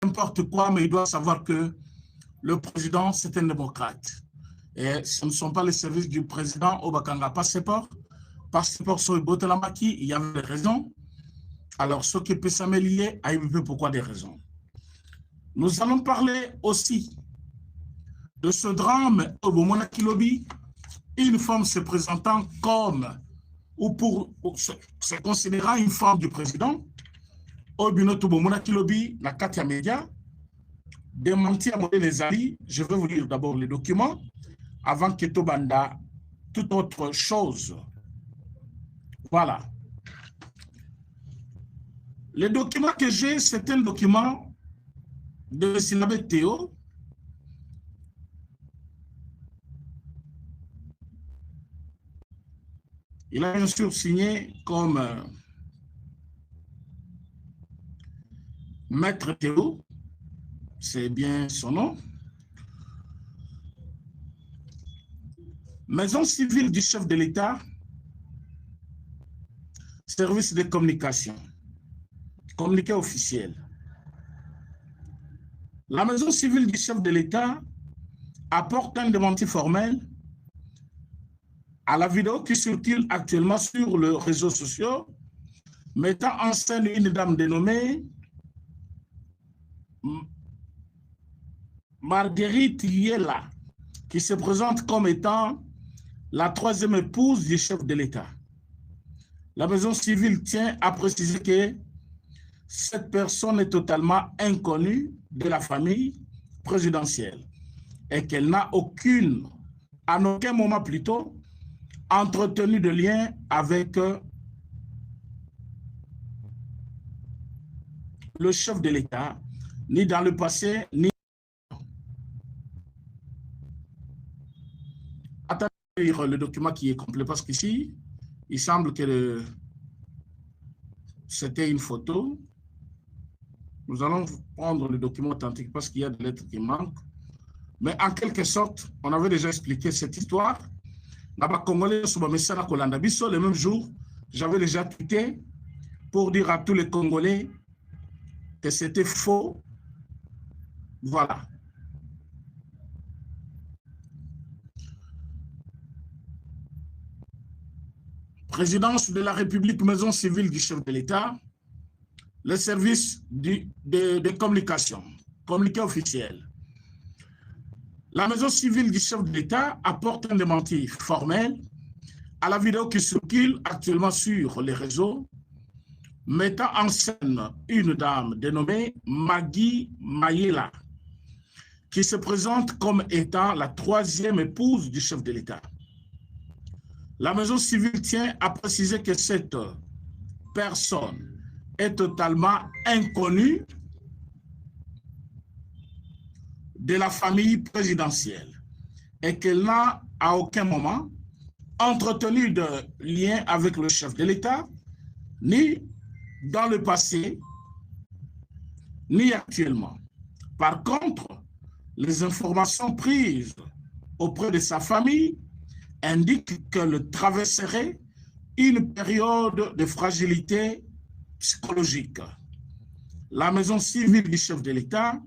n'importe quoi, mais il doit savoir que le président, c'est un démocrate. Et ce ne sont pas les services du président au Bakanga Passeport. Passeport sur le Botelamaki, il y avait des raisons. Alors, ce qui peut s'améliorer, pourquoi des raisons? Nous allons parler aussi de ce drame au Bomona Kilobi, une femme se présentant comme, ou pour se considérant une femme du président, au Binoto Bomona Kilobi, la Katia Média, démenti à les alliés. Je vais vous lire d'abord les documents avant que Tobanda, toute autre chose. Voilà. Le document que j'ai, c'est un document de Sinabé Théo. Il a bien sûr signé comme Maître Théo, c'est bien son nom. Maison civile du chef de l'État, service de communication, communiqué officiel. La maison civile du chef de l'État apporte un démenti formel à la vidéo qui circule actuellement sur les réseaux sociaux, mettant en scène une dame dénommée Marguerite Yella, qui se présente comme étant la troisième épouse du chef de l'État. La maison civile tient à préciser que cette personne est totalement inconnue de la famille présidentielle et qu'elle n'a à aucun moment plutôt, entretenu de lien avec le chef de l'État, ni dans le passé, ni... Attendez de lire le document qui est complet, parce qu'ici, il semble que c'était une photo. Nous allons prendre le document authentique parce qu'il y a des lettres qui manquent. Mais en quelque sorte, on avait déjà expliqué cette histoire. Le même jour, j'avais déjà tweeté pour dire à tous les Congolais que c'était faux. Voilà. Présidence de la République, maison civile du chef de l'État, le service de communication, communiqué officiel. La maison civile du chef de l'État apporte un démenti formel à la vidéo qui circule actuellement sur les réseaux, mettant en scène une dame dénommée Maggie Mayela, qui se présente comme étant la troisième épouse du chef de l'État. La maison civile tient à préciser que cette personne est totalement inconnue de la famille présidentielle et qu'elle n'a à aucun moment entretenu de lien avec le chef de l'État, ni dans le passé, ni actuellement. Par contre, les informations prises auprès de sa famille indiquent qu'elle traverserait une période de fragilité psychologique. La maison civile du chef de l'État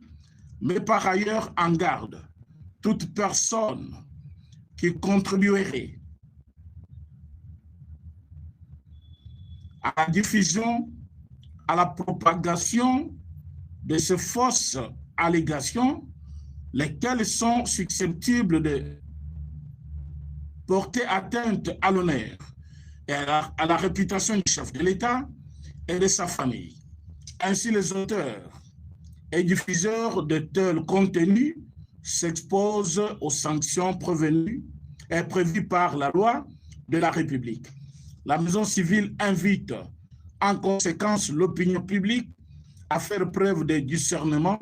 met par ailleurs en garde toute personne qui contribuerait à la diffusion, à la propagation de ces fausses allégations, lesquelles sont susceptibles de porter atteinte à l'honneur et à la réputation du chef de l'État et de sa famille. Ainsi, les auteurs et diffuseurs de tels contenus s'exposent aux sanctions prévues par la loi de la République. La maison civile invite en conséquence l'opinion publique à faire preuve de discernement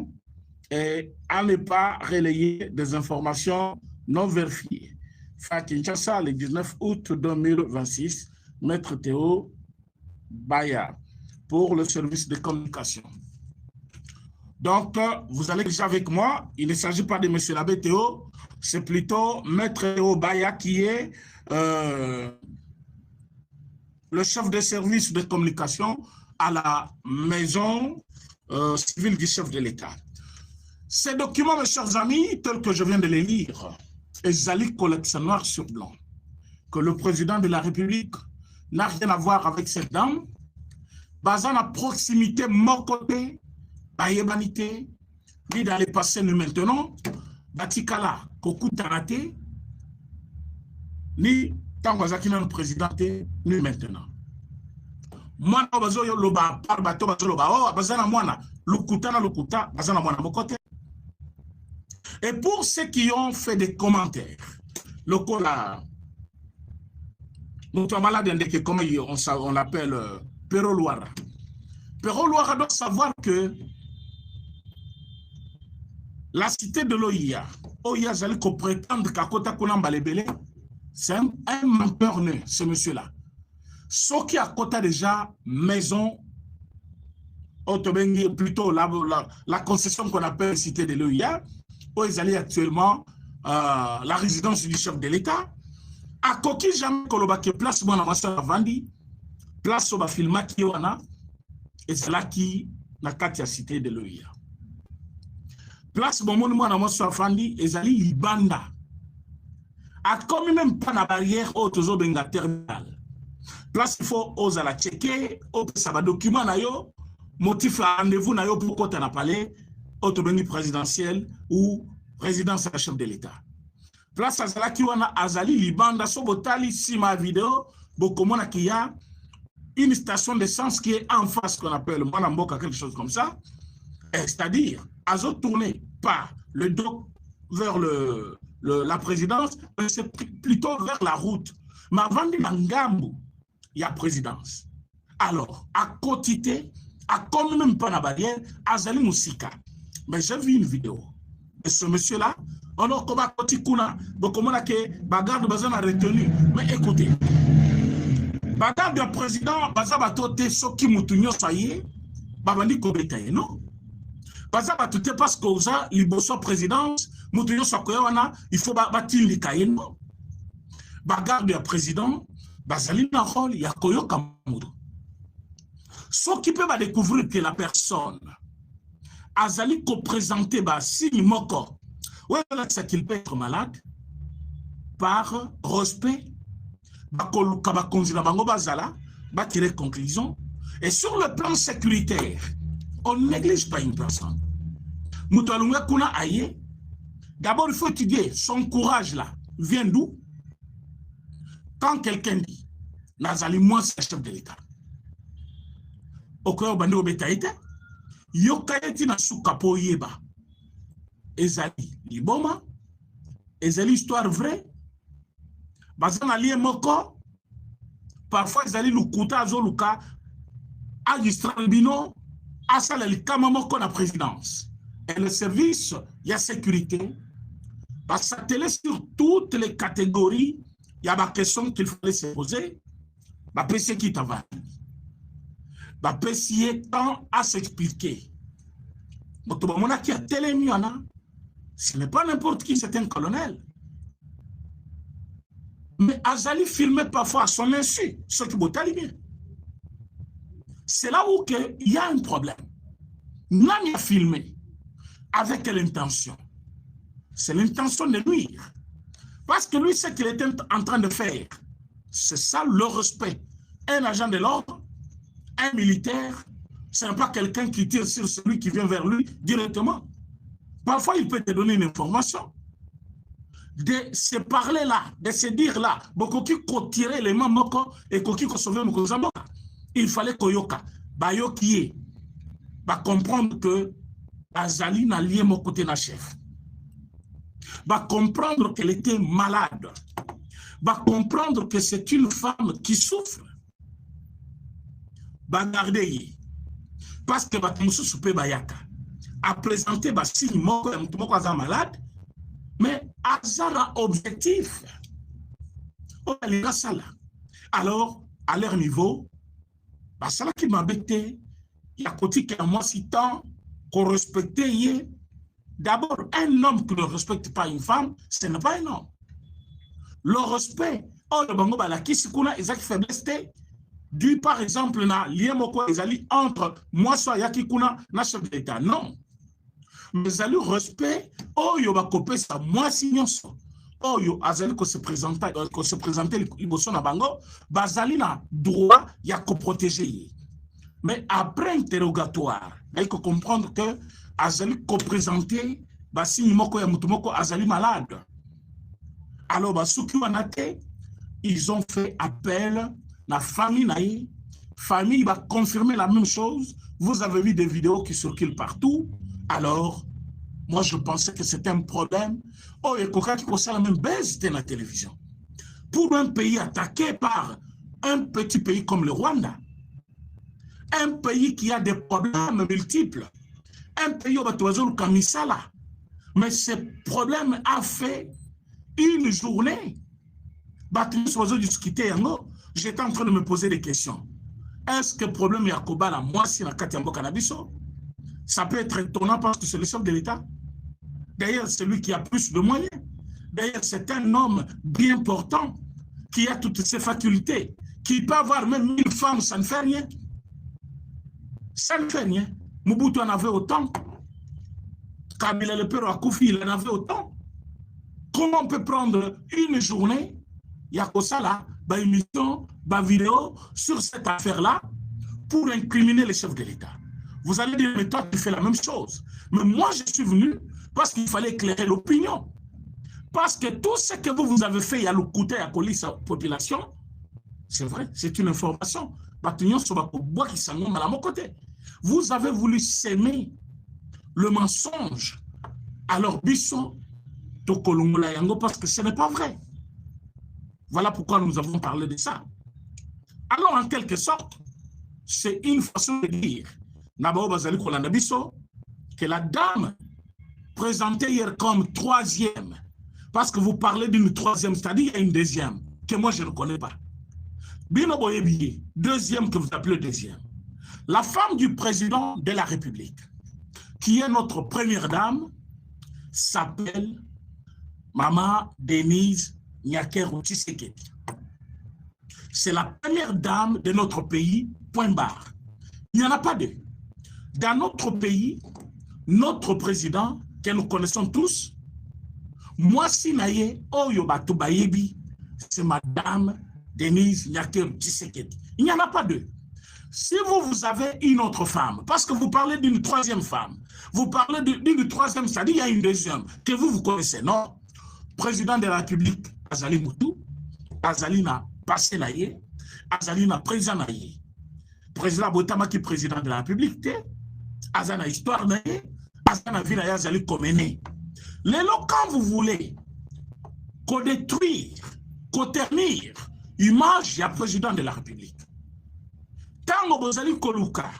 et à ne pas relayer des informations non vérifiées. Fin Kinshasa, le 19 août 2026, Maître Théo Baya, pour le service de communication. Donc, vous allez déjà avec moi. Il ne s'agit pas de M. l'abbé Théo, c'est plutôt Maître Théo Baya qui est le chef de service de communication à la maison civile du chef de l'État. Ces documents, mes chers amis, tels que je viens de les lire, ezali collection noir sur blanc, que le président de la République n'a rien à voir avec cette dame, basant la proximité, mon côté, la humanité, ni dans le passé, ni maintenant, Batikala, Koku Tarate, ni Tangwazaki, le président, ni maintenant. Moi, bazo yo loba par bato bazo loba oh bazana mwana lukuta na lukuta bazana mwana mokote. Et pour ceux qui ont fait des commentaires, le cola notre malade indiqué comment on l'appelle Pero Luara. Pero Luara doit savoir que la cité de l'OIA, OIA Zali ko prétendre qu'Akota Kunamba Lebele, c'est un menteur né, ce monsieur-là. Ce qui a côté déjà maison, plutôt la concession qu'on appelle cité de l'OIA, où ils allaient actuellement la résidence du chef de l'État. À Koki jamais Kolobake place mon amasseur Vandi, place au filma qui wana, et c'est là qui n'a qu'à cité de l'OIA. Place mon mon amasseur Vandi, et c'est Libanda. A comme même pas la barrière au tozo benga terminal. Place il faut oser la checker, ça va document na yo, motif rendez-vous na yo pour côté na palais, autonomie présidentielle ou résidence à chef de l'État. Place azala ki wana azali libanda sobotali si ma vidéo, bokomona ki ya une station d'essence qui est en face qu'on appelle Mwanamboka, quelque chose comme ça, c'est-à-dire azo tourné pas le dos vers la présidence, mais c'est plutôt vers la route. Mais avant de Mangambu, il y a présidence. Alors, à quotité, à comme même pas la barrière, Azali Moussika. Mais j'ai vu une vidéo de ce monsieur-là. On a comme à côté Kuna, donc on a que bagarre de Bazan a retenu. Mais écoutez, bagarre de président, Bazabatote, Soki Moutounio Saye, Babandi Kobetaye, non? Bazabatote parce que ça, il bosse présidence, Moutounio Sakoyawana, il faut bâtir les cahiers, non? Bagarre de président, Bazali na rôle, il y a Koyo Kamoudou. Ce qui peut découvrir que la personne Azali ko présenté signe moko. Ouais, c'est qu'il peut être malade par respect. Tirer conclusion. Et sur le plan sécuritaire, on ne néglige pas une personne. D'abord, il faut étudier son courage là. Vient d'où? Quand quelqu'un dit Nazali, moi, c'est le chef de l'État. Au cœur de l'État, Yokayeti na sukapo yeba. Ezali liboma. Ezali histoire vraie. Bazan alie moko. Parfois, ezali lukuta azoluka. Agistralbino. Asala likama moko na présidence. Et le service, il y a sécurité. Parce que télé sur toutes les catégories. Il y a des questions qu'il fallait se poser. Bah, PC qui t'avance. Bah, PC temps à s'expliquer. Ce n'est pas n'importe qui, c'est un colonel. Mais Azali filmait parfois à son insu, ce qui est bien. C'est là où il y a un problème. Nani a filmé. Avec quelle intention? C'est l'intention de nuire. Parce que lui, ce qu'il était en train de faire, c'est ça le respect. Un agent de l'ordre, un militaire, ce n'est pas quelqu'un qui tire sur celui qui vient vers lui directement. Parfois, il peut te donner une information. De se parler là, de se dire là, beaucoup qui tirer les mains et qui sauver le il fallait Koyoka, Bayoki, comprendre que Azali n'a lié mon côté na chef. Comprendre qu'elle était malade. Comprendre que c'est une femme qui souffre. Garder. Parce que Bakamoussou Soupé Bayaka a présenté signe moko malade, mais Azara objectif. Alors, à leur niveau, ça qui m'a bêté, il y a côté qui a moi si tant qu'on respectait. D'abord, un homme qui ne respecte pas une femme, ce n'est pas un homme. Le respect, le bango balaki sikuna ezaki faiblesse du par exemple na lien moko ezali entre moi soit yaki kuna na chef d'État. Non. Mais à le respect, oh, yo va couper sa moi signonso. Oh, yo, azali ko se présenter liboso na bango, bazali na droit ya ko protéger. Mais après interrogatoire, il faut comprendre que azali ko présenter basi moko ya mutu moko azali malade. Alors basuki wanate, ils ont fait appel la famille naïe. Famille va confirmer la même chose. Vous avez vu des vidéos qui circulent partout. Alors, moi, je pensais que c'était un problème. Oh, et Coca qui concerne la même baisse de la télévision. Pour un pays attaqué par un petit pays comme le Rwanda, un pays qui a des problèmes multiples, un pays où le Kamisala, mais ce problème a fait une journée. J'étais en train de me poser des questions. Est-ce que le problème est à Kobala, moi, si la Katiambo Cannabiso? Ça peut être étonnant parce que c'est le chef de l'État. D'ailleurs, c'est lui qui a plus de moyens. D'ailleurs, c'est un homme bien portant, qui a toutes ses facultés, qui peut avoir même 1000 femmes, ça ne fait rien. Ça ne fait rien. Mobutu en avait autant. Kabila le père Akoufi, il en avait autant. Comment on peut prendre une journée, il y a que ça là, bah émission, bah vidéo sur cette affaire-là pour incriminer les chefs de l'État? Vous allez dire, mais toi, tu fais la même chose. Mais moi, je suis venu parce qu'il fallait éclairer l'opinion. Parce que tout ce que vous avez fait, il y a le côté à coller sa population, c'est vrai, c'est une information. Vous avez voulu s'aimer le mensonge. Alors, Bisson, parce que ce n'est pas vrai. Voilà pourquoi nous avons parlé de ça. Alors, en quelque sorte, c'est une façon de dire que la dame présentée hier comme troisième, parce que vous parlez d'une troisième, c'est-à-dire il y a une deuxième, que moi je ne connais pas. Deuxième que vous appelez deuxième. La femme du président de la République, qui est notre première dame, s'appelle Maman Denise Nyakeru Tshisekedi. C'est la première dame de notre pays, point barre. Il n'y en a pas deux. Dans notre pays, notre président, que nous connaissons tous, moi, Sinaye Oyobatu Bayebi, c'est Madame Denise Nyakeru Tshisekedi. Il n'y en a pas deux. Si vous avez une autre femme, parce que vous parlez d'une troisième femme, vous parlez d'une troisième, c'est-à-dire il y a une deuxième, que vous connaissez, non? Président de la République, Azali Moutou, Azali na passé naïe, Azali na président naïe. Président Botama qui est président de la République, Azana histoire naïe, Azana ville naïe, Azali Komené. Lélo, quand vous voulez qu'on détruire, qu'on ternir l'image du président de la République, tant que vous allez Koluka,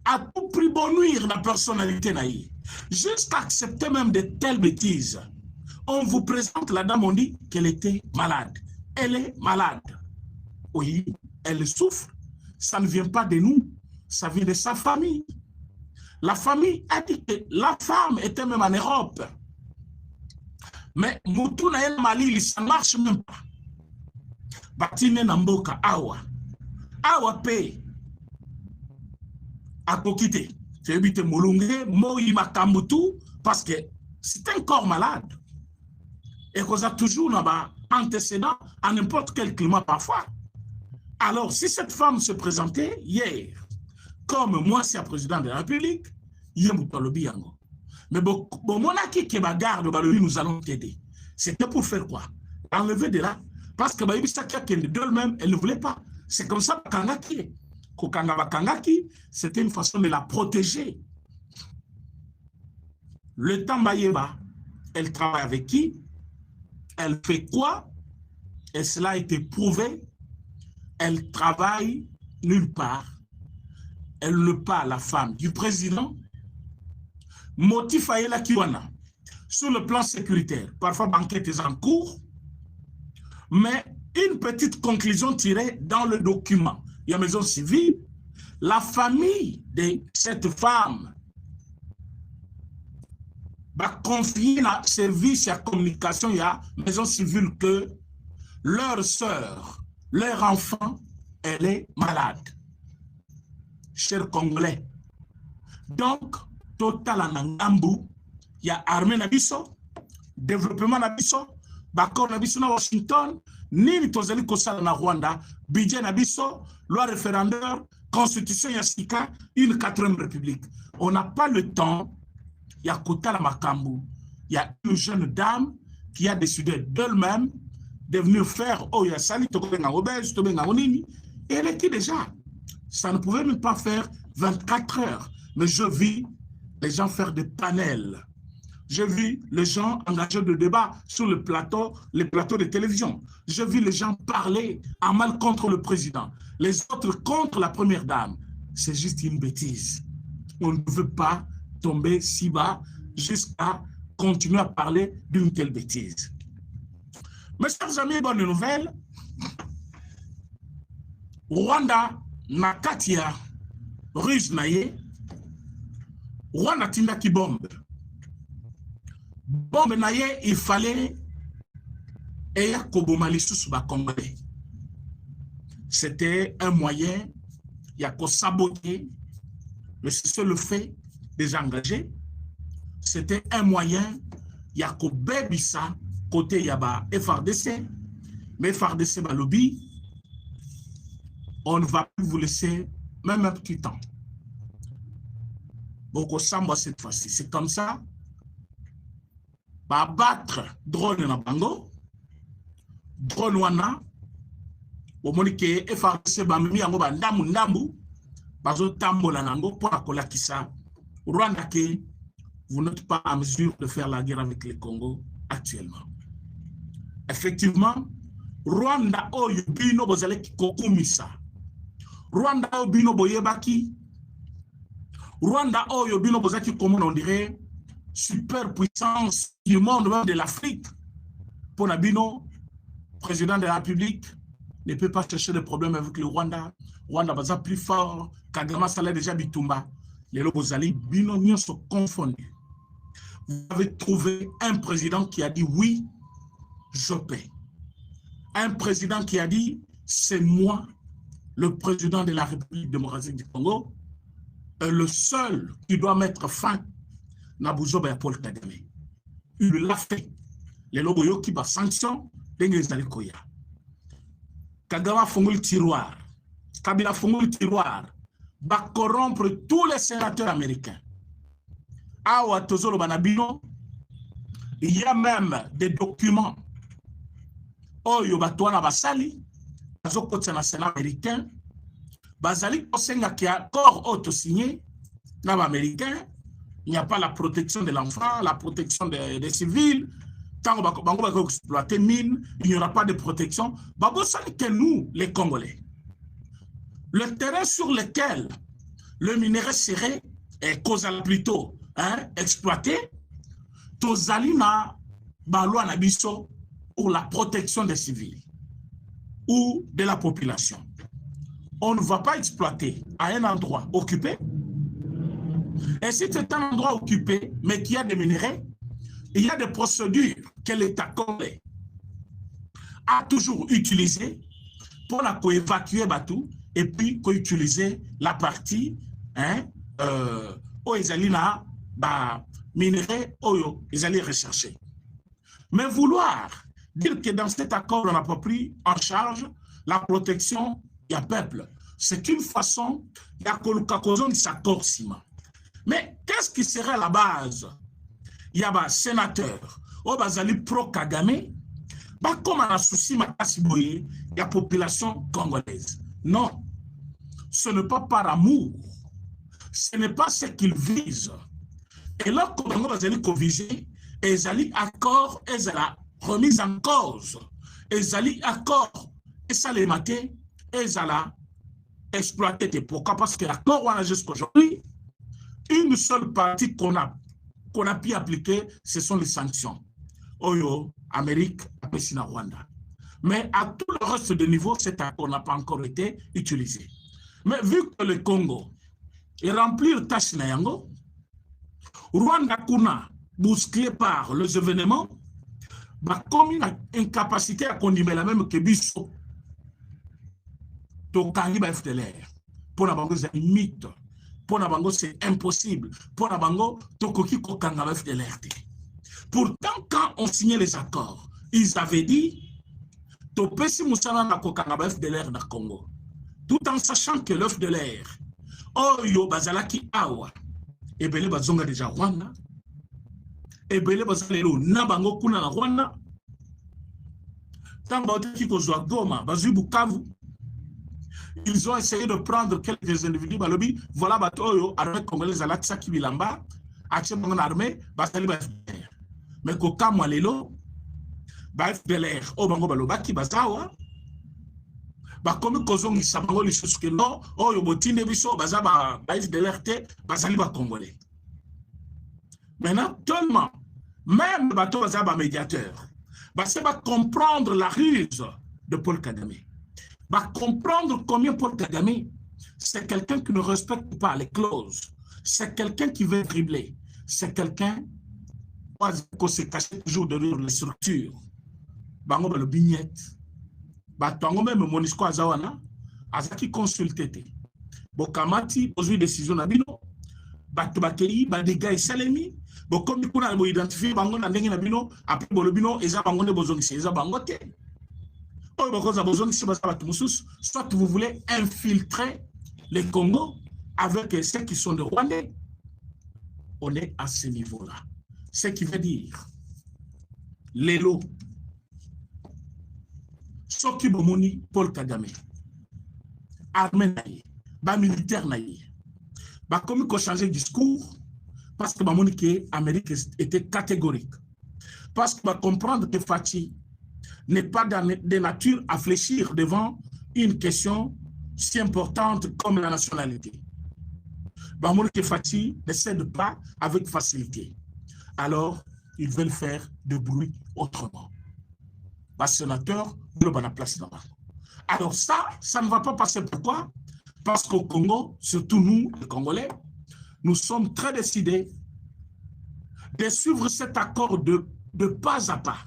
à tout prix bon nuire la personnalité naïe, jusqu'à accepter même de telles bêtises. On vous présente la dame, on dit qu'elle était malade. Elle est malade. Oui, elle souffre. Ça ne vient pas de nous, ça vient de sa famille. La famille a dit que la femme était même en Europe. Mais Moutou na el Mali, ça ne marche même pas. Batine Namboka, Awa. Awa paye. À Kokite. C'est éviter Molungue, Moï Makamoutou, parce que c'est un corps malade. Et qu'on a toujours là-bas antécédent à n'importe quel climat parfois. Alors, si cette femme se présentait hier, comme moi, c'est le président de la République, mais bon, monaki qui bagarre, nous allons t'aider. C'était pour faire quoi? Enlever de là. Parce que d'elle-même, elle ne voulait pas. C'est comme ça que Kangaki, c'était une façon de la protéger. Le temps Bayeba, elle travaille avec qui? Elle fait quoi? Et cela a été prouvé. Elle travaille nulle part. Elle ne pas la femme du président. Motif à la Kiwana. Sur le plan sécuritaire, parfois l'enquête est en cours, mais une petite conclusion tirée dans le document. Il y a maison civile, la famille de cette femme va confier le service à communication, il y a maison civile que leur sœur, leur enfant, elle est malade. Chers Congolais. Donc, total na ngambu ya armée na biso développement na biso bakor na biso na Washington nini tozali kosala na Rwanda budget na biso loi référendaire constitution ya sika une 4e république. On n'a pas le temps ya kotala makambu. Il y a une jeune dame qui a décidé d'elle-même de venir faire oh ya sali tokobenga obèse tobenga onini et elle était déjà. Ça ne pouvait même pas faire 24 heures. Mais je vis les gens faire des panels. Je vis les gens engagés de débat sur les plateaux de télévision. Je vis les gens parler en mal contre le président. Les autres contre la première dame. C'est juste une bêtise. On ne veut pas tomber si bas jusqu'à continuer à parler d'une telle bêtise. Mes chers amis, bonne nouvelle. Rwanda, Nakatia, Russe Naye, Rwanda Tindaki bombe. Bombe Naye, il fallait et Kobomali sous Congolais. C'était un moyen, il y a qu'à saboter, mais c'est le fait des engagés. C'était un moyen, il y a qu'au Bébissa, côté Yaba FRDC, mais FRDC Balobi, on ne va plus vous laisser même un petit temps. Beaucoup Samba cette fois-ci. C'est comme ça. Va battre drone na bango. Drone wana. Au moment que FRDC bamimi yango ba ndambu. Bazo tambola nango pour akola kisa. Rwanda ke vous n'êtes pas en mesure de faire la guerre avec le Congo actuellement. Effectivement, Rwanda oyo bino bozale kokumisa. Rwanda oyo bino boyebaki. Rwanda oyo bino bozaki comme on dirait superpuissance du monde, même de l'Afrique. Pour Nabino, président de la République, ne peut pas chercher de problème avec le Rwanda. Rwanda baza plus fort. Kagame Sala déjà bitumba. Les lobozali bino nyon sont confondus. Vous avez trouvé un président qui a dit oui, je paie. Un président qui a dit c'est moi, le président de la République démocratique du Congo, le seul qui doit mettre fin à Bouzoba et Paul Kagame. Il l'a fait. Les loboyo qui va sanction, les alikoya. Kagame a fondé le tiroir. Kabila a fondé le tiroir. Va corrompre tous les sénateurs américains. Awa Tozolo Banabino, il y a même des documents. Oyo Batouana Basali, Bazoko Tsana Sénat américain, Bazali Kosenga qui a corps auto-signé, l'homme américain, il n'y a pas la protection de l'enfant, la protection des civils. Tant qu'on va exploiter mine, il n'y aura pas de protection. Babo Sali que nous, les Congolais, le terrain sur lequel le minerai serait causal plutôt exploité, Tozalina Balou Anabiso pour la protection des civils ou de la population. On ne va pas exploiter à un endroit occupé. Et si c'est un endroit occupé, mais qu'il y a des minerais, il y a des procédures que l'État congolais a toujours utilisées pour évacuer Batou et puis utiliser la partie où ils allaient minerais, où ils allaient rechercher. Mais vouloir dire que dans cet accord, on n'a pas pris en charge la protection du peuple, c'est une façon de s'accord ciment. Mais qu'est-ce qui serait la base? Il y a un sénateur, au Bazali pro-Kagame, comme un souci, il y a population congolaise. Non, ce n'est pas par amour, ce n'est pas ce qu'ils visent. Et là, quand on va viser, ils allaient accord, ils allaient remise en cause, ils allaient accord, et ça les matait, ils allaient exploiter. Pourquoi? Parce que l'accord, on a jusqu'à aujourd'hui, une seule partie qu'on a pu appliquer, ce sont les sanctions. Oyo, Amérique, Pessina, Rwanda. Mais à tout le reste de niveau, cet accord n'a pas encore été utilisé. Mais vu que le Congo est rempli de tâches Nayango, Rwanda Kuna, bousculé par les événements, comme une incapacité à conduire la même que Bissot, Tokani FDLR, pour la banque des mythes. Pour Nabango, c'est impossible. Pour Nabango, Tokoki Kokanga FDLR. Pourtant, quand on signait les accords, ils avaient dit Topesi Moussala na Kokanga FDLR na Congo. Tout en sachant que l'FDLR, Oyo Bazalaki Awa, Ebele Bazonga déjà Rwanda, Ebele Bazalelo Nabango Kuna na Rwanda, Tambaote Kikozwa Goma, Bazu Bukavu. Ils ont essayé de prendre quelques individus, balobi, voilà, Batoyo, armée congolaise, Alatsa Kibilamba, Achemongon armée, Basali FDLR. Mais Koka Mwalelo, FDLR, Obango Balobaki, Bazawa, Bakomi Kozongi Sabango, les choses que non, Yobotine Biso, Bazaba, FDLR, Basali Congolais. Maintenant, tellement, même Bato Bazaba médiateur, ça va comprendre la ruse de Paul Kagame. Va comprendre combien Paul Kagame, c'est quelqu'un qui ne respecte pas les clauses. C'est quelqu'un qui veut dribbler. C'est quelqu'un qui se cache toujours derrière les structures. Bango le bignette. Batango même Monisco Azawana, Azaki consulté. Bokamati, pose une décision na bino. Batubakei, Badega et Salemi. Comme nous avons identifié Bango na ndenge na bino, après Bolobino, Eza Bango ne bozongisi, Eza Bangote. Soit vous voulez infiltrer les Congo avec ceux qui sont de Rwandais. On est à ce niveau-là. Ce qui veut dire, les lots, Soki Bomoni, Paul Kagame, armée naïe, militaire naïe, comme il faut changer de discours, parce que l'Amérique était catégorique. Parce que va comprendre que Fatih n'est pas de nature à fléchir devant une question si importante comme la nationalité. Bamouni Fatih ne cède pas avec facilité. Alors, ils veulent faire de bruit autrement. Le sénateur, le bon place là-bas. Alors ça ne va pas passer. Pourquoi? Parce qu'au Congo, surtout nous, les Congolais, nous sommes très décidés de suivre cet accord de pas à pas.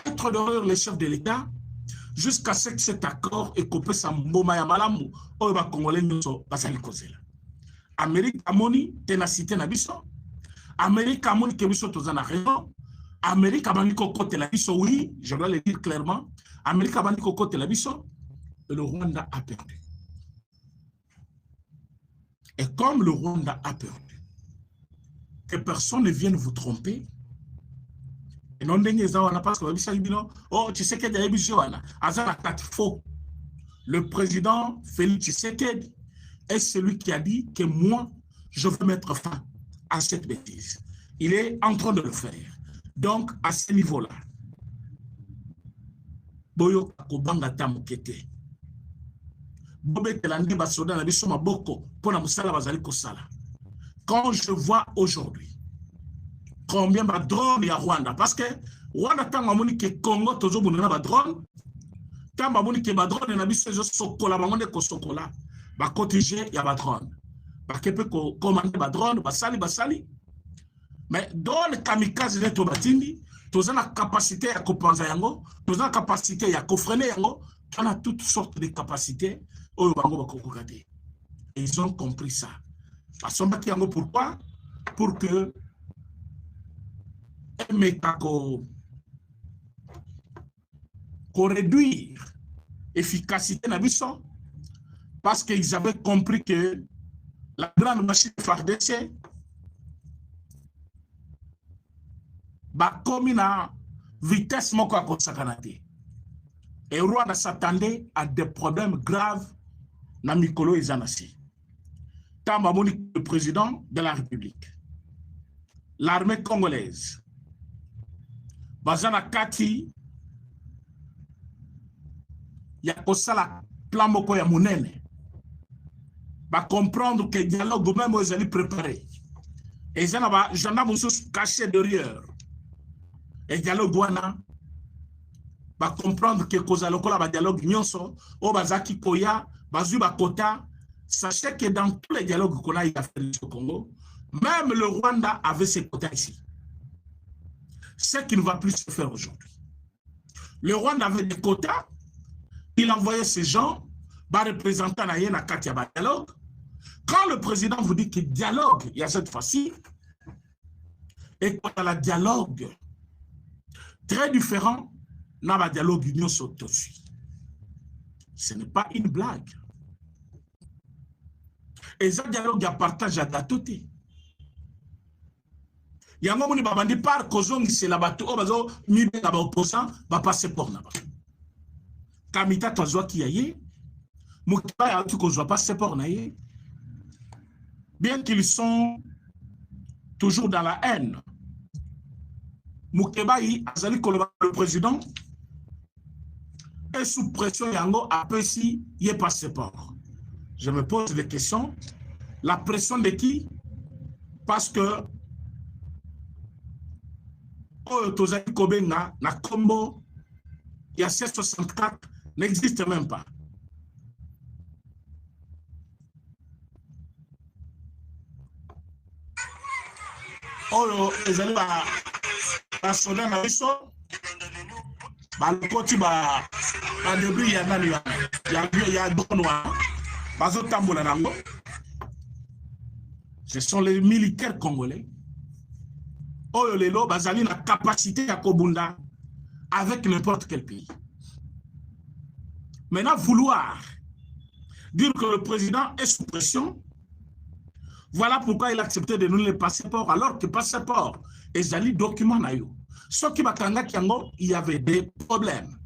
Être derrière les chefs de l'État jusqu'à ce que cet accord ait coupé sa mboma ya malamu oyo ba Congolais nyonso bazali kozela. Amérique amoni ténacité na biso. Amérique amoni ke biso tozana raison. Amérique abandi ko côté la biso, oui, je dois le dire clairement. Amérique abandi ko côté la biso, le Rwanda a perdu. Et comme le Rwanda a perdu, que personne ne vienne vous tromper. Et non, parce que oh, tu sais qu'il y a des faux. Le président Félix Tshisekedi est celui qui a dit que moi, je veux mettre fin à cette bêtise. Il est en train de le faire. Donc, à ce niveau-là, Boyo Kobanga Tamukete. Quand je vois aujourd'hui combien de drones il y a Rwanda, parce que Rwanda tant que Congo toujours bonne ba drone, tant que ba drone na biso zo sokola bangonde ko sokola, ba protéger ya ba drone. Ba kepe ko commander ba drone, ba sali. Mais drone kamikaze de to batindi, toza na capacité ya kopanza yango, toza na capacité ya kofrener yango, on a toutes sortes de capacités au bango ba kokokate. Et ils ont compris ça. Parce que pourquoi? Pour que qu'on réduire l'efficacité de la, parce qu'ils avaient compris que la grande machine FARDC comme une vitesse moko à Kosakanate. Et Rwanda s'attendait à des problèmes graves dans Mikolo et Zanassi. Tambamoni, le président de la République, l'armée congolaise, Bazana Kati, Yakosala, plan moko ya monene, va comprendre que le dialogue même ils allaient préparer. Et ils allaient se cacher derrière. Et le dialogue va comprendre que cause lokola dialogue nyonso, o bazaki koya, bazu bakota. Sachez que dans tous les dialogues qu'on a eu à faire au Congo, même le Rwanda avait ses quotas ici. Ce qui ne va plus se faire aujourd'hui. Le Rwanda avait des quotas, il envoyait ces gens, représentants à Katia dialogue, Quand le président vous dit qu'il dialogue, il y a cette fois-ci, et quand il y a le dialogue, très différent, dans le dialogue union s'auto-suit. Ce n'est pas une blague. Et ce dialogue, il y a partage à gâteauté. Il y a un moment où il par cause c'est la bateau, oh, il y a opposant, va passer pour là-bas. Kamita, tu vois qui y a, Moukba, tu ne pas passer pour là. Bien qu'ils sont toujours dans la haine. Moukeba, le président, est sous pression, Yango, après si il est passé par. Je me pose des questions. La pression de qui? Parce que Tozaki Kobenga, na combo, il y a 1664, n'existe même pas. Oh, les amis, la soda na biso, le côté début, il y a bon noir. Ce sont les militaires congolais. Oh, lelo, bazali na capacité à Kobunda avec n'importe quel pays. Maintenant, vouloir dire que le président est sous pression, voilà pourquoi il a accepté de nous les passeports, alors que passeport et zali document na yo. Ce qui va kango, il y avait des problèmes.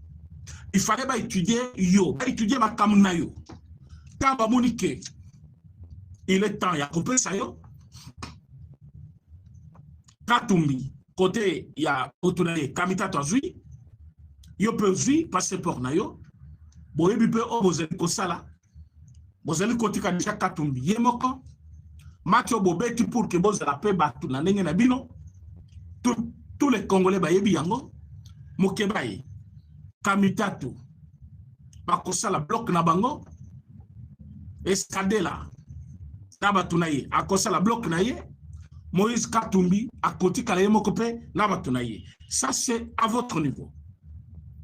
Il fallait pas étudier yo, étudier ma kamuna yo. Quand Bamouniké, il est temps, il y a coupé ça yo. Katumbi, côté, il y a autonomie, Kamita Tazui, yo peut jouer passeport na yo. Boye bipe o bozeli kosala. Bozeli côté kanisa Katumbi, yemoko. Mathieu Bobeti pour que vous rappelez batu na ndenge na bino. Tous les Congolais bayebi yango. Mokebaye. Kamitatu. Bakosala bloc na bango. Escadela. Nabatu na ye. Akosala bloc na ye. Moïse Katumbi. Akoti kalaye mokope. Nabatu na ye. Ça c'est à votre niveau.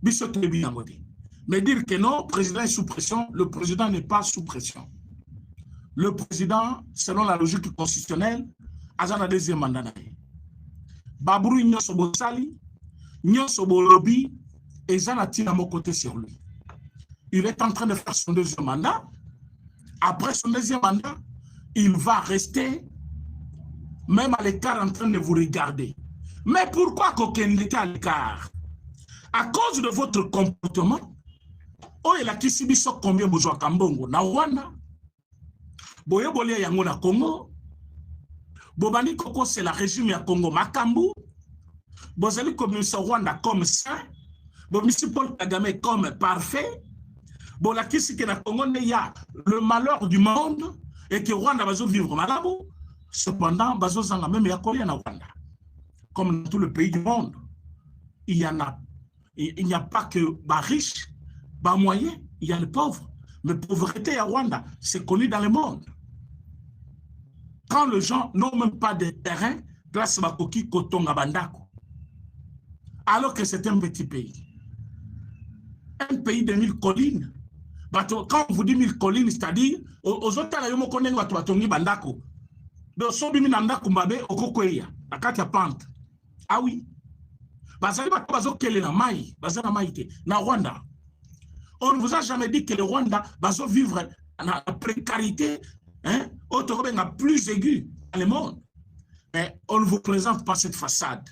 Biso tebi yango di. Mais dire que non, le président est sous pression, le président n'est pas sous pression. Le président, selon la logique constitutionnelle, a un deuxième mandat. Babrou Nyosobo Sali, Nyosobo Lobby, et Zanati à mon côté sur lui. Il est en train de faire son deuxième mandat. Après son deuxième mandat, il va rester, même à l'écart, en train de vous regarder. Mais pourquoi qu'aucun était à l'écart? À cause de votre comportement, oh, il a quitté biso combien besoin Kambongo na Rwanda. Boye bolia yango na Congo. Bobani Koko c'est la régime ya Congo Makambu. Bozali comme Rwanda comme ça. Bomisi Paul Kagame comme parfait. Bola kisi que na Congo il y a le malheur du monde et que Rwanda va vivre malamu. Cependant, bazo zanga même ya Korea na Rwanda. Comme dans tout le pays du monde, il n'y a pas que riches. Bas moyen, il y a les pauvres. Mais pauvreté à Rwanda, c'est connu dans le monde. Quand les gens n'ont même pas de terrain, place Bakoki, Kotonga, Bandako. Alors que c'est un petit pays. Un pays de 1000 collines. Quand on vous dit 1000 collines, c'est-à-dire, aux autres, il y a un collègue qui a Bandako. Donc, si on a Bandako, Mbabe, au Kokoya, à Katia Pante. Ah oui. Bazali bazo kele na mai, bazana maïté, na Rwanda. On ne vous a jamais dit que le Rwanda va vivre la précarité, hein, plus aiguë dans le monde. Mais on ne vous présente pas cette façade.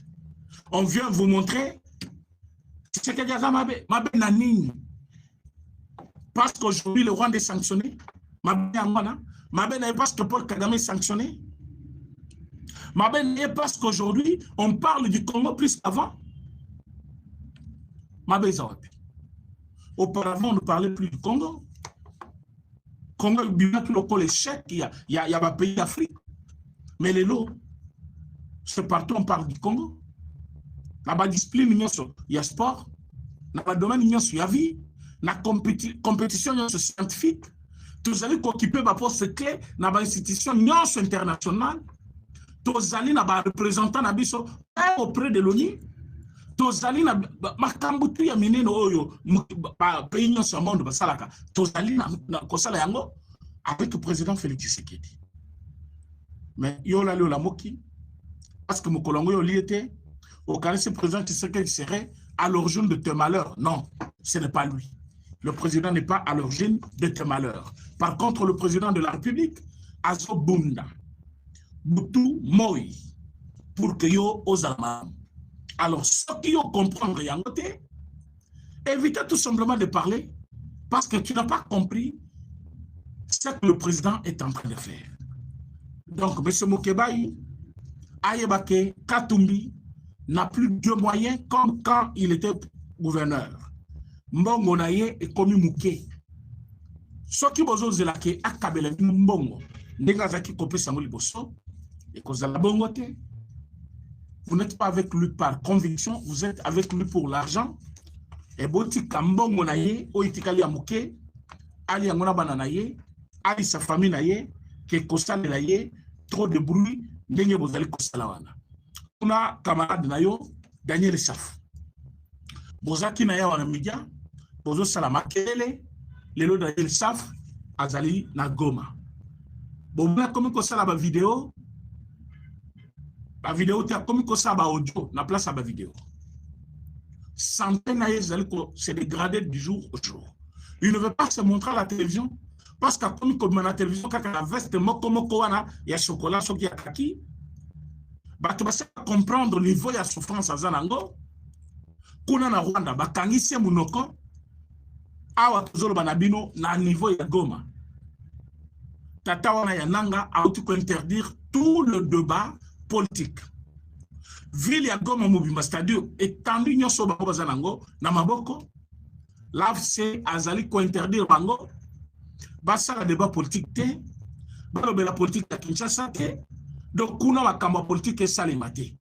On vient vous montrer ce que Mabe Nani. Parce qu'aujourd'hui, le Rwanda est sanctionné. Mabe n'est parce que Paul Kagame est sanctionné. Mabe n'est parce qu'aujourd'hui, on parle du Congo plus qu'avant. Mabe Zawapi. Auparavant, on ne parlait plus du Congo. Congo, le chèque, il y a un pays d'Afrique. Mais les lots, c'est partout, on parle du Congo. La discipline, il y a sport. Dans le domaine, il y a vie. Dans la compétition, il y a scientifique. Tous allez occuper ma poste clé dans l'institution internationale. Tous allez représenter auprès de l'ONU. Tozali na makambutu ya mineno oyo pays nyonso ya monde basalaka tozali na kosala yango avec le président Félix Tshisekedi. Mais yo la moki, parce que mon colongo y était, au cas où ce président Tshisekedi serait à l'origine de tes malheurs. Non, ce n'est pas lui. Le président n'est pas à l'origine de tes malheurs. Par contre, le président de la République, Azo Bunda, Boutou Moi, pour que yo aux Allemands. Alors, ceux qui ont compris rien, évitez tout simplement de parler parce que tu n'as pas compris ce que le président est en train de faire. Donc, M. Mokebaï, Ayebake, Katumbi n'a plus de moyens comme quand il était gouverneur. Mbongo naye est comme Mouké. Ce qui vous a dit que Akabele Mbongo, Negazaki Kopé Sangoli Bosso, et que la bongote, vous n'êtes pas avec lui par conviction, vous êtes avec lui pour l'argent. Et Boti Kambongo naye, Oitikali Amouké, Ali Angona Bananaye, Ali sa famille naye, que Kosale naye, trop de bruit, Nenge Bozali Kosalawana. On a camarade nayo, Daniel Saf. Bozaki naye wana media, Bozo Salama Kele, Lelo Daniel Saf, Azali na Goma. Bon, comme Kosala ba vidéo, la vidéo, comme ça, audio, na place à la vidéo. Centaines de se dégradé du jour au jour. Il ne veut pas se montrer à la télévision parce que comme à la télévision, quand la veste il y a chocolat, il y a kaki, tu vas comprendre le niveau de souffrance à Zanango. Kuna na Rwanda, bakangisi munoko, awa tozolo banabino na niveau ya Goma. Tata wana ya nanga a interdire tout le débat politique. Ville ya Goma Mobimba, c'est-à-dire étendu nyonso bango bazanango na maboko, l'AFC azali ko interdire bango basa la débat politique te, balobe la politique ya Kinshasa te, donc kuna makamba politique salimate.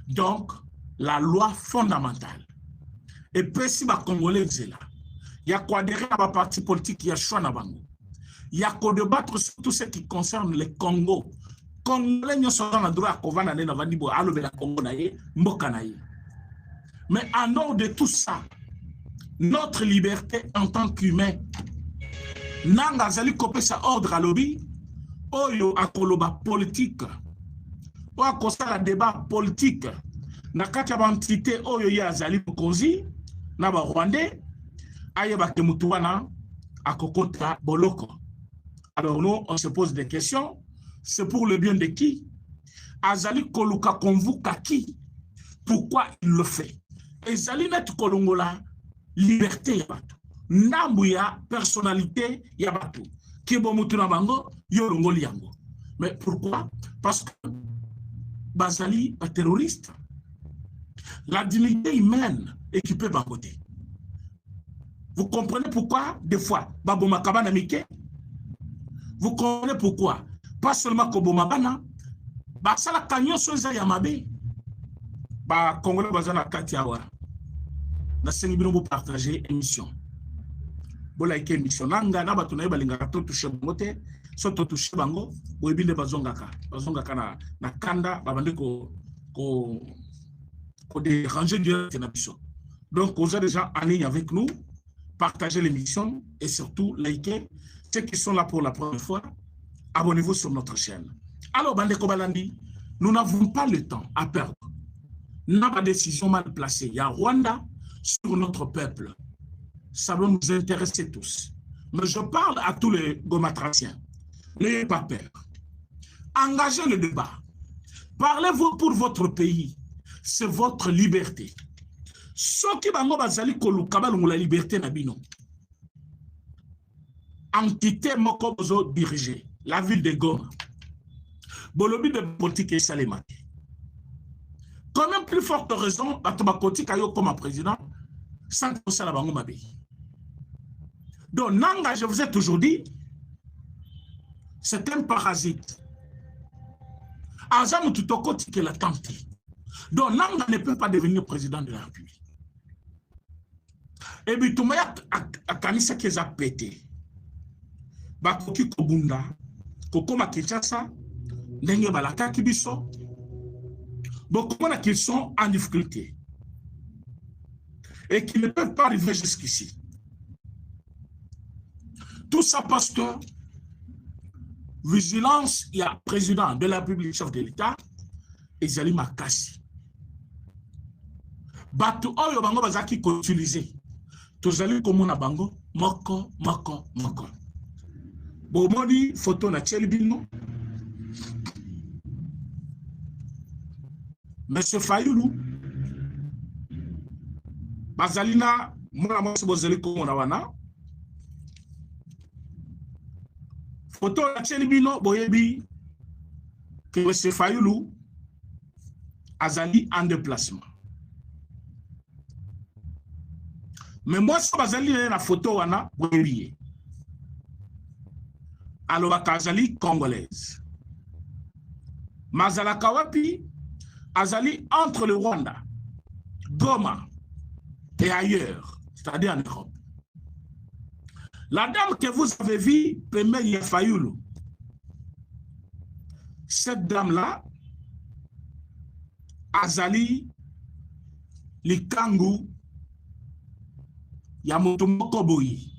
Donc la loi fondamentale. Et puis si ba congolais zela, ya ko adhérer à ba parti politique ya choix na bango. Ya ko débattre sur tout ce qui concerne le Congo. Congolais nous sommes en droit à Kovana na Vandibo alobe la Congo naye mboka naye. Mais en dehors de tout ça, notre liberté en tant qu'humain, nanga zali kopé sa ordre à lobby, oyo akoloba politique, o akosala débat politique, na kati ya entité oyo ya zali mokonzi na ba Rwandais, ayeba ke mutu wana akokota boloko. Alors nous on se pose des questions. C'est pour le bien de qui? Azali Koluka convoque qui? Pourquoi il le fait? Azali net Kolongola, liberté yabatu. Nambuya, personnalité yabatu. Kibo mutuna bango, yorongoli yango. Mais pourquoi? Parce que Bazali est terroriste. La dignité humaine équipée bangoté. Vous comprenez pourquoi? Des fois, Babo Makabana Mike. Vous comprenez pourquoi? Pas seulement Kobomabana, bah ça la canyon soza yamabe, bah Congolais bazana katiawa, na sengi bino bo partager émission, bo like émission, nanga na batu na balinga to touche bangote, so to touche bango, bo ebile bazongaka na kanda babande ko déranger direct na biso. Donc vous êtes déjà en ligne avec nous, partagez l'émission et surtout likez ceux qui sont là pour la première fois. Abonnez-vous sur notre chaîne. Alors, Bandeko Balandi, nous n'avons pas le temps à perdre. Nous n'avons pas de décision mal placée. Il y a Rwanda sur notre peuple. Ça va nous intéresser tous. Mais je parle à tous les gomatraciens. N'ayez pas peur. Engagez le débat. Parlez-vous pour votre pays. C'est votre liberté. Ce qui va nous la liberté nabino. Entité Mokobozo dirigée. La ville de Goma. Bolobi de politique et salémate. Quand même plus forte raison, Batobakoti Kayo comme président, sans que ça la bango mabe. Donc, Nanga, je vous ai toujours dit, c'est un parasite. Azam Tutokoti qui l'a tenté. Donc, Nanga ne peut pas devenir président de la République. Et puis, Toumaya a Kanisa qui a pété. Bakoki Kobunda. Kokoma Kinshasa, Ndenge Balaka Kibiso, beaucoup qui sont en difficulté et qui ne peuvent pas arriver jusqu'ici. Tout ça parce que vigilance, il y a président de la République, chef de l'État, et Zali Makasi. Bato oyo bango bazaki ko utiliser. Tozali komona bango moko. Bomoni photo na Tchelbino. Monsieur Fayoulou. Bazalina mona mo bozali komona wana. Photo na Tchelbino boyebi que Monsieur Fayoulou azali en déplacement. Mais moi, si bazali na photo wana boyebi. Alors azali congolaise. Mazala Kawapi azali entre le Rwanda, Goma et ailleurs, c'est-à-dire en Europe. La dame que vous avez vue, première Fayoulou, cette dame-là, azali likangu ya moto moko boyi.